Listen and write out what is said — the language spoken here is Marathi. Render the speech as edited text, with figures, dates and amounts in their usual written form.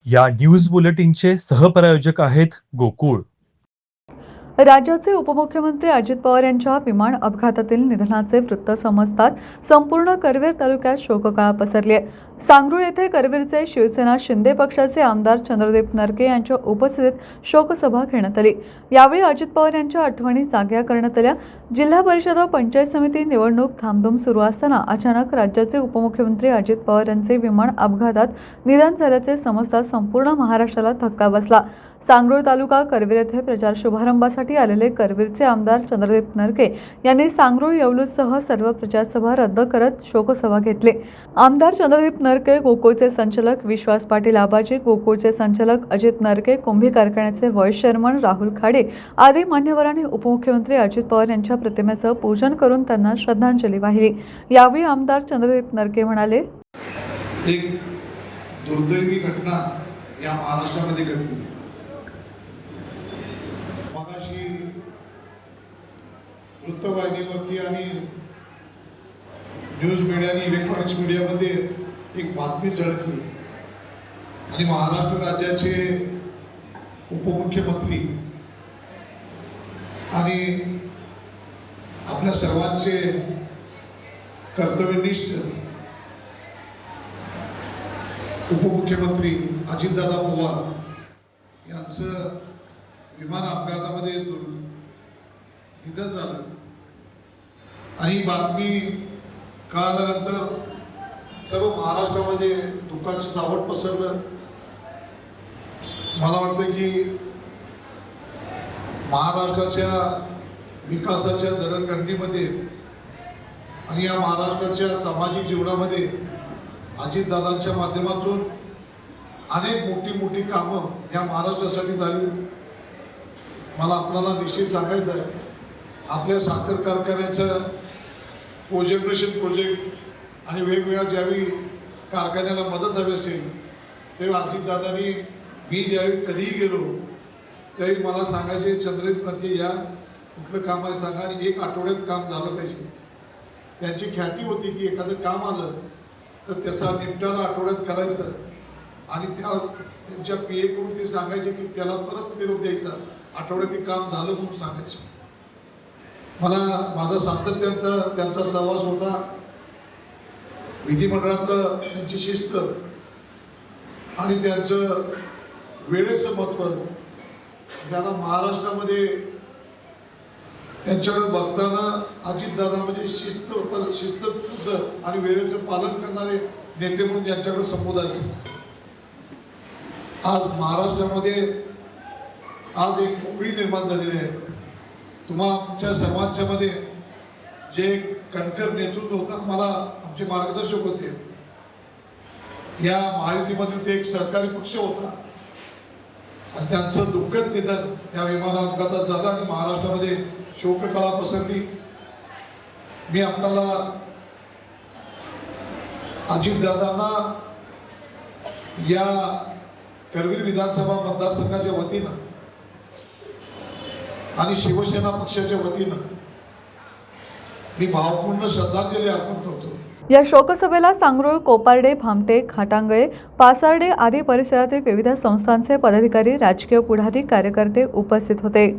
या न्यूज बुलेटिनचे सहप्रायोजक आहेत गोकुळ. राज्याचे उपमुख्यमंत्री अजित पवार यांच्या विमान अपघातातील निधनाचे वृत्त समजताच संपूर्ण करवीर तालुक्यात शोककळा पसरली आहे. सांगरूळ येथे करवीरचे शिवसेना शिंदे पक्षाचे आमदार चंद्रदीप नरके यांच्या उपस्थितीत शोकसभा घेण्यात आली. यावेळी अजित पवार यांच्या आठवणी जाग्या करण्यात आल्या. जिल्हा परिषद व पंचायत समिती निवडणूक धामधूम सुरू असताना अचानक राज्याचे उपमुख्यमंत्री अजित पवार यांचे विमान अपघातात निधन झाल्याचे समजताच संपूर्ण महाराष्ट्राला धक्का बसला. सांगरूळ तालुका करवीर येथे प्रचार शुभारंभासाठी आलेले करवीरचे आमदार चंद्रदीप नरके यांनी सांगरूळ येवलूसह सर्व प्रचार सभा रद्द करत शोकसभा घेतली. आमदार चंद्रदीप नरके, गोकुळचे संचालक विश्वास पाटील आबाजी, गोकुळचे संचालक अजित नरके, कुंभी कारखान्याचे व्हाईस चेअरमन राहुल खाडे आदी मान्यवरांनी उपमुख्यमंत्री अजित पवार यांच्या प्रतिमेचं पूजन करून त्यांना श्रद्धांजली वाहिली. यावेळी आमदार चंद्रदीप नरके म्हणाले, एक दुर्दैवी घटना या महाराष्ट्रामध्ये घडली. मगाशी वृत्तवाहिनीवरती आणि न्यूज मीडिया आणि इलेक्ट्रॉनिक्स मीडियामध्ये एक बातमी झळकली आणि महाराष्ट्र राज्याचे उपमुख्यमंत्री आणि आपल्या सर्वांचे कर्तव्यनिष्ठ उपमुख्यमंत्री अजितदादा पवार यांचं विमान अपघातामध्ये निधन झालं आणि ही बातमी कळाल्यानंतर सर्व महाराष्ट्रामध्ये दुःखाचं सावट पसरलं. मला वाटतं की महाराष्ट्राच्या विकासाच्या जडणघडणीमध्ये आणि या महाराष्ट्राच्या सामाजिक जीवनामध्ये अजितदादांच्या माध्यमातून अनेक मोठी मोठी कामं या महाराष्ट्रासाठी झाली. मला आपल्याला निश्चित सांगायचं आहे, आपल्या साखर कारखान्याचं कोजनरेशन प्रोजेक्ट आणि वेगवेगळ्या ज्यावेळी कारखान्याला मदत हवी असेल तेव्हा अजितदादांनी मी ज्यावेळी कधीही गेलो त्यावेळी मला सांगायचे, चंद्रदीप नरके या कुठलं काम आहे सांगा आणि 1 आठवड्यात काम झालं पाहिजे. त्यांची ख्याती होती की एखादं काम आलं तर त्याचा निपटारा आठवड्यात करायचं आणि त्यांच्या PA कडून ते सांगायचे की त्याला परत निरोप द्यायचा, आठवड्यात ते काम झालं म्हणून सांगायचं. मला माझा सातत्यानं त्यांचा सहवास होता. विधिमंडळातलं त्यांची शिस्त आणि त्यांचं वेळेचं महत्त्व, त्यांना महाराष्ट्रामध्ये त्यांच्याकडे बघताना अजितदादा म्हणजे शिस्तबद्ध आणि वेळेचं पालन करणारे नेते म्हणून ज्यांच्याकडे संबोधायचं. आज महाराष्ट्रामध्ये आज एक पोकळी निर्माण झालेली आहे. आमच्या सर्वांच्या मध्ये जे कणखर नेतृत्व होतं, आम्हाला आमचे मार्गदर्शक होते, या महायुतीमध्ये ते एक सहकारी पक्ष होता आणि त्यांचं दुःखद निधन या विमान अपघातात झालं आणि महाराष्ट्रामध्ये शोककळा पसरली. मी आपल्याला अजितदादांना या करवीर विधानसभा मतदारसंघाच्या वतीनं आणि शिवसेना पक्षाच्या वतीनं मी भावपूर्ण श्रद्धांजली अर्पण करतो. या शोकसभेला सांगरूळ, कोपारडे, भामटे, खाटांगळे, पासार्डे आदी परिसरातील विविध संस्थांचे पदाधिकारी, राजकीय पुढारी, कार्यकर्ते उपस्थित होते.